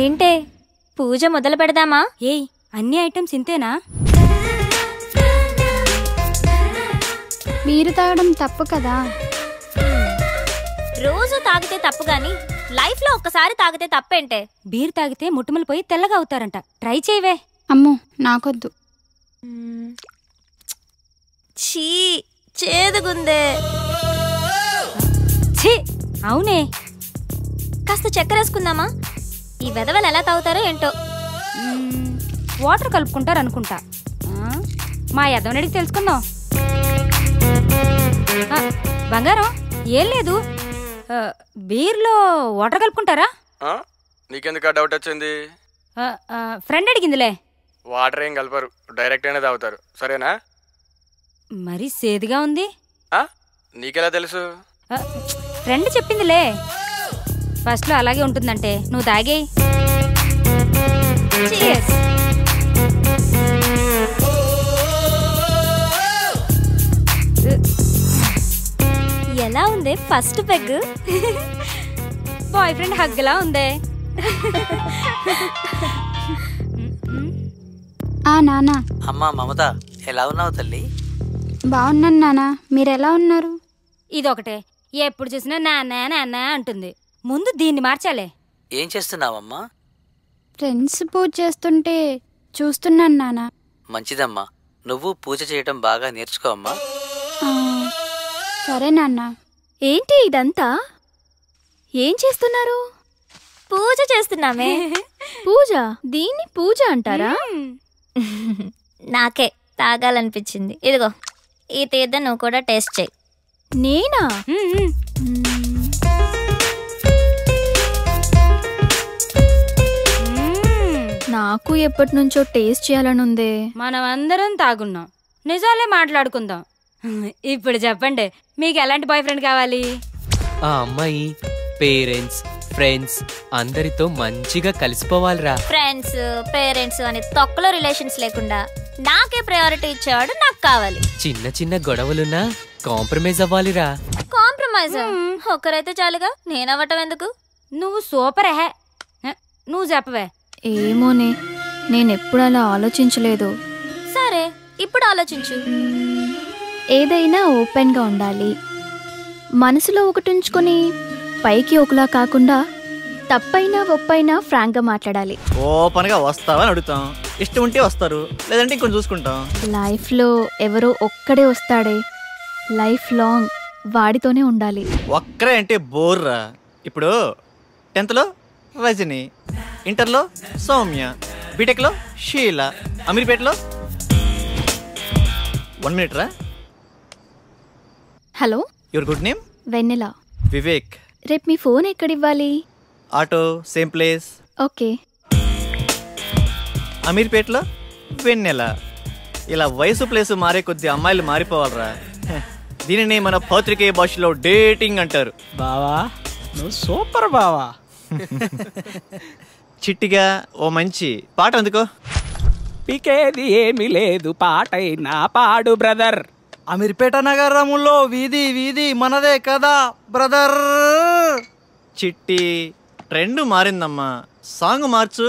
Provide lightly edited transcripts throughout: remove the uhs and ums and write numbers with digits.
ఏంటే పూజ మొదలు పెడదామా? ఏయ్, అన్ని ఐటమ్స్ ఇంతేనా? మీరు తాగడం తప్పు కదా. రోజు తాగితే తప్పు గాని లైఫ్ లో ఒక్కసారి తాగితే తప్పేంటే? బీర్ తాగితే ముట్టుమలు పోయి తెల్లగా అవుతారంట. ట్రై చేయవే. అమ్మో నాకొద్దు. ఛీ, చేదుగుందే. ఛీ, అవునే. కాస్త చక్కెర వేసుకుందామా? ఈ వెధవలు ఎలా తాగుతారో ఏంటో. వాటర్ కలుపుకుంటారు అనుకుంటా. మా యదవనడికి తెలుసుకుందాం. బంగారం, ఏం లేదు, బీర్లో వాటర్ కలుపుకుంటారా? నీకెందుకు డౌట్ వచ్చింది? ఫ్రెండ్ అడిగిందిలే. వాటర్ ఏం కలపరు, డైరెక్ట్ అయినా తాగుతారు. సరేనా? మరి సేదుగా ఉంది. నీకెలా తెలుసు? ఫ్రెండ్ చెప్పిందిలే. ఫస్ట్ లో అలాగే ఉంటుందంటే నువ్వు తాగేయ్. ఎలా ఉంది ఫస్ట్ పెగ్? బాయ్ ఫ్రెండ్ హగ్లా ఉందే. నానా. అమ్మా మమత, ఎలా ఉన్నావు తల్లి? బాగున్నాను నానా, మీరెలా ఉన్నారు? ఇదొకటే, ఎప్పుడు చూసినా నాన్న నాన్న అంటుంది. ముందు దీన్ని మార్చాలే. ఏం చేస్తున్నావమ్మా? ఫ్రెండ్స్ పూజ చేస్తుంటే చూస్తున్నాను నానా. మంచిదమ్మా, నువ్వు పూజ చేయటం బాగా నేర్చుకో అమ్మా. సరే నాన్న. ఏంటి ఇదంతా? ఏం చేస్తున్నారు? పూజ చేస్తున్నామే. పూజ? దీన్ని పూజ అంటారా? నాకే తాగాలనిపించింది. ఇదిగో ఈ తీర్థం నువ్వు కూడా టేస్ట్ చేయి. నేనా? నాకు ఎప్పటి నుంచో టేస్ట్ చేయాలని ఉందే. మనం అందరం తాగున్నాం, నిజాలే మాట్లాడుకుందాం. ఇప్పుడు చెప్పండి, మీకు ఎలాంటి బాయ్ ఫ్రెండ్ కావాలి? ఆ అమ్మాయి పేరెంట్స్ ఫ్రెండ్స్ అందరితో మంచిగా కలిసిపోవాలిరా. ఫ్రెండ్స్ పేరెంట్స్ అని తొక్కలో రిలేషన్స్ లేకుండా నాకే ప్రయారిటీ ఇచ్చేవాడు నాకు కావాలి. చిన్న చిన్న గొడవలున్నా కాంప్రమైజ్ అవ్వాలిరా. కాంప్రమైజ్? ఒక్కరైతే చాలుగా, నేనవ్వటం ఎందుకు? నువ్వు సూపర్ హే. నువ్వు చెప్పవే. ఏమోనే, నేనెప్పుడు అలా ఆలోచించలేదు. సరే, ఇప్పుడు ఆలోచించు. ఏదైనా ఓపెన్గా ఉండాలి. మనసులో ఒకటి ఉంచుకొని పైకి ఒకలా కాకుండా తప్పైనా ఒప్పైనా ఫ్రాంక్గా మాట్లాడాలి. ఓపెన్గా వస్తావని అడుగుతాం, ఇష్టం ఉంటే వస్తారు, లేదంటే ఇంకొంచెం చూసుకుంటాం. లైఫ్లో ఎవరో ఒక్కడే వస్తాడే, లైఫ్ లాంగ్ వాడితోనే ఉండాలి. ఒక్కరే అంటే బోర్రా. ఇప్పుడు 10th రజని, ఇంటర్లో సౌమ్య, బీటెక్లో షీల, అమీర్పేటలో 1 minute రా. Hello, your good name? Vennela. Vivek. రేపు మీ ఫోన్ ఎక్కడివ్వాలి? Auto same place. ఓకే. అమీర్పేటలో వెన్నెల. ఇలా వయసు ప్లేసు మారే కొద్ది అమ్మాయిలు మారిపోవాలరా. దీనిని మన పత్రికేయ భాషలో డేటింగ్ అంటారు. బావా, నువ్వు సూపర్ బావా. చిట్టిగా ఓ మంచి పాట అందుకో. పీకేది ఏమీ లేదు, పాటైనా పాడు బ్రదర్. అమీర్పేట నగరములో వీధి వీధి మనదే కదా బ్రదర్. చిట్టి, ట్రెండ్ మారిందమ్మా, సాంగ్ మార్చు.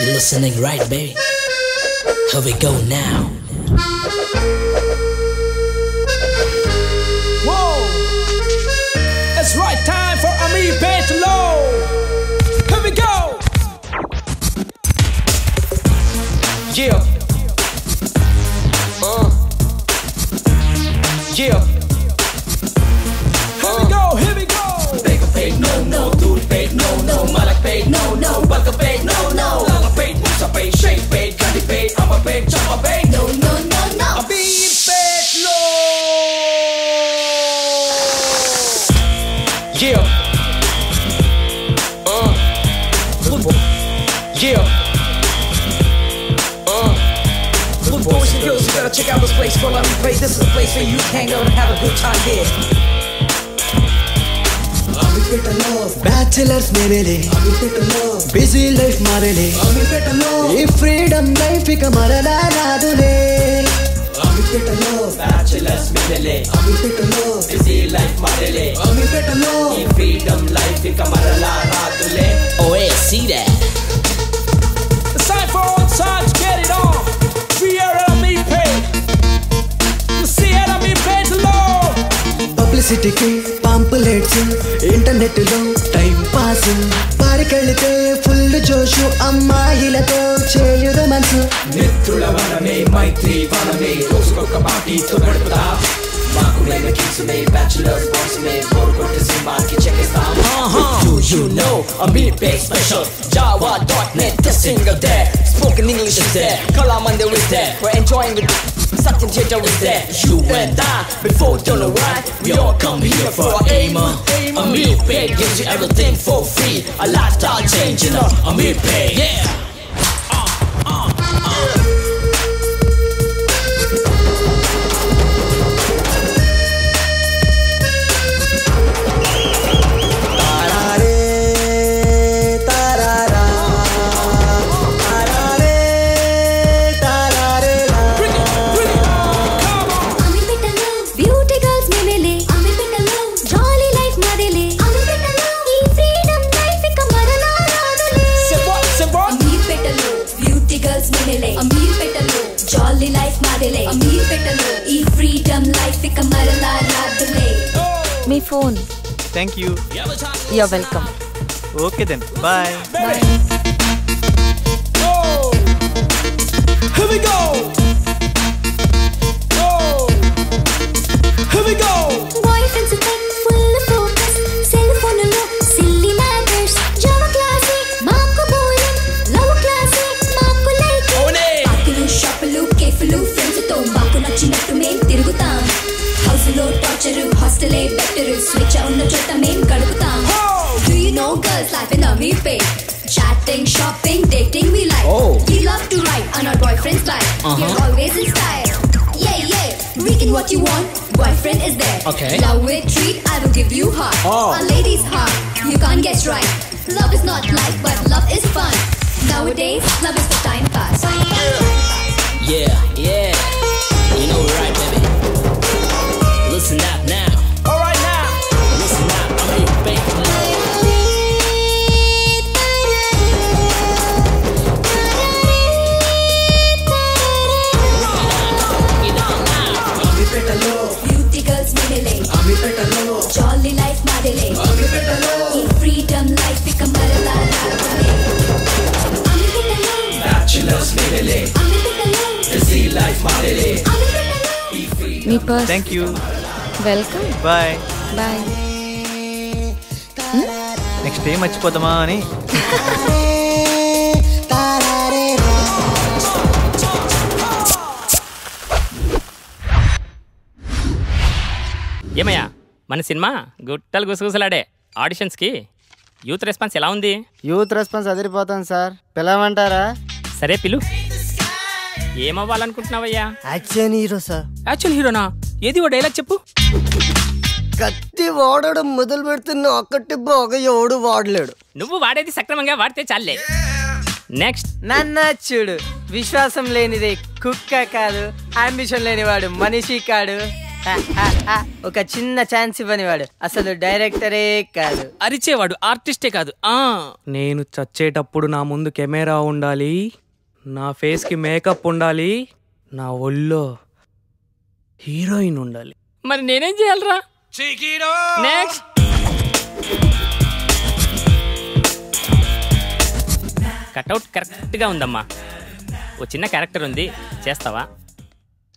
You're listening right, baby. Here we go now. Whoa! It's right time for Ameerpet Low. Here we go. Yeah. Yeah. Here we go. Here we go. Bigger paid, no, no. Dude paid, no, no. Malak paid, no, no. Bugger paid, no, no. Lala paid, Musa paid, Shake paid, Candy paid, Amma paid, Chama paid, no, no, no, no. Ameerpet Low. Yeah. Yeah. Boys and girls, you gotta check out this place for Ameerpet. This is a place where you can hang out and have a good time here. Bachelors మేనేలే busy life మారేలే ఈ freedom life ఇక మరలా రాదులే bachelors మేనేలే busy life మారేలే ఈ freedom life ఇక మరలా రాదులే. Oh yeah, see that. It's time for all time to get it on. We are LMP. You see LMP alone. పబ్లిసిటీకి పాంపులెట్స్ ఇంటర్నెట్ లో టైం పాస్ పారికెళ్తే ఫుల్ జోషు అమ్మాయిలతో చేయురు మనసు మిత్రుల వనమే మైత్రి వనమే రోజుకొక పార్టీతో గడుపుతా మాకు మేము కిడ్స్మే బ్యాచులర్స్ బాయ్స్మే బోర్ కొట్టే సినిమాకి చెక్కిస్తాం. Do you know Amir Pay special Java.net this single there spoken English is there Kalamandir is there we're enjoying with Satyam Theatre is there you and I before don't know why we all come here for our aim. Amir Pay gives you everything for free a lifestyle change you know Amir Pay yeah. మీ phone. Thank you. Your welcome. Okay then bye. Bye. Here we go. Here we go. Boyfriends take full focus. Cell phone lo silly matters. Java class maaku boring. Love class maaku like. Partylu shoplu keflu friends to maaku nachinattu mem tirugutam. House lo torture hostel better switch unna chota mem gaduputam. Do you know girls life in Amir Pay? Chatting, shopping, dating we like. We love to ride on our boyfriend's bike. We're always in style. Yeah, yeah. Weekend what you want, boyfriend is there. Okay. Love with treat, I will give you heart. Our ladies' heart, you can't guess right. Love is not life, but love is fun. Nowadays, love is the time pass. Yeah, yeah. You know we're right, baby. Listen up now. All right now. Listen up, Amir Pay. Beauty girls minele. Jolly life madele. Freedom life become marala raadale. Bachelors medele. Busy life madele. మీ purse. Thank you. Welcome. Bye. Bye. Next ఏం మర్చిపోతామా అని. ఏమయ్యా మన cinema గుట్టలు గుసగుసలాడే ఆడిషన్స్కి youth response ఎలా ఉంది? Youth response అదిరిపోతాను సార్, పిలవమంటారా? సరే పిలు. ఏమవ్వాలనుకుంటున్నావయ్యా? Action hero sir. యాక్షన్ హీరోనా? ఏది ఓ డైలాగ్ చెప్పు. కత్తి వాడడం మొదలు పెడుతున్న ఒక్కటి బాగా ఎవడు వాడలేడు. నువ్వు వాడేది సక్రమంగా వాడితే చాలే. నెక్స్ట్. నన్న చూడు, విశ్వాసం లేనిది కుక్క కాదు, అంబిషన్ లేనివాడు మనిషి కాడు, ఒక చిన్న ఛాన్స్ ఇవ్వనివాడు అసలు డైరెక్టరే కాదు. అరిచేవాడు ఆర్టిస్టే కాదు. నేను చచ్చేటప్పుడు నా ముందు కెమెరా ఉండాలి, నా ఫేస్కి మేకప్ ఉండాలి, నా ఒళ్ళో హీరోయిన్ ఉండాలి. మరి నేనేం చేయాలరా? నెక్స్ట్. కట్అవుట్ కరెక్ట్గా ఉందమ్మా. ఓ చిన్న క్యారెక్టర్ ఉంది, చేస్తావా?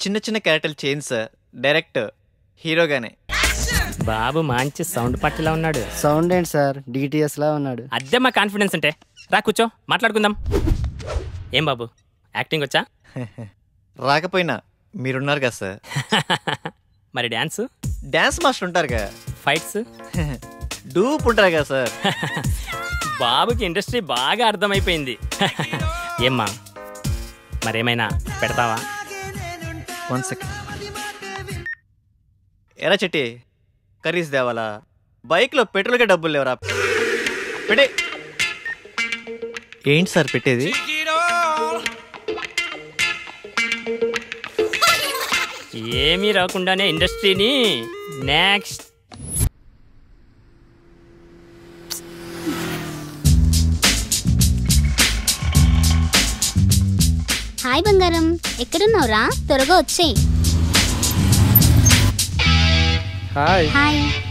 చిన్న చిన్న క్యారెక్టర్లు చేంజ్ సార్, డైరెక్ట్ హీరోగానే. బాబు మంచి సౌండ్ పార్టీలా ఉన్నాడు. సౌండ్ ఏంటి సార్, డిటిఎస్ లా ఉన్నాడు. అదే మా కాన్ఫిడెన్స్ అంటే. రా కూర్చో, మాట్లాడుకుందాం. ఏం బాబు, యాక్టింగ్ వచ్చా? రాకపోయినా మీరున్నారు కదా సార్. మరి డ్యాన్స్? డ్యాన్స్ మాస్టర్ ఉంటారుగా. ఫైట్స్? డూప్ ఉంటారు కదా సార్. బాబుకి ఇండస్ట్రీ బాగా అర్థమైపోయింది. ఏమ్మా మరేమైనా పెడతావా? 1 సెకండ్. ఎరా చెట్టి, కర్రీస్ తేవాలా? బైక్లో పెట్రోల్కే డబ్బులు లేవరా. పెట్టే. ఏంటి సార్ పెట్టేది? ఏమీ రాకుండానే ఇండస్ట్రీని నెక్స్ట్. హాయ్ బంగారం, ఎక్కడున్నావురా? త్వరగా వచ్చేయ్. హాయ్. హాయ్.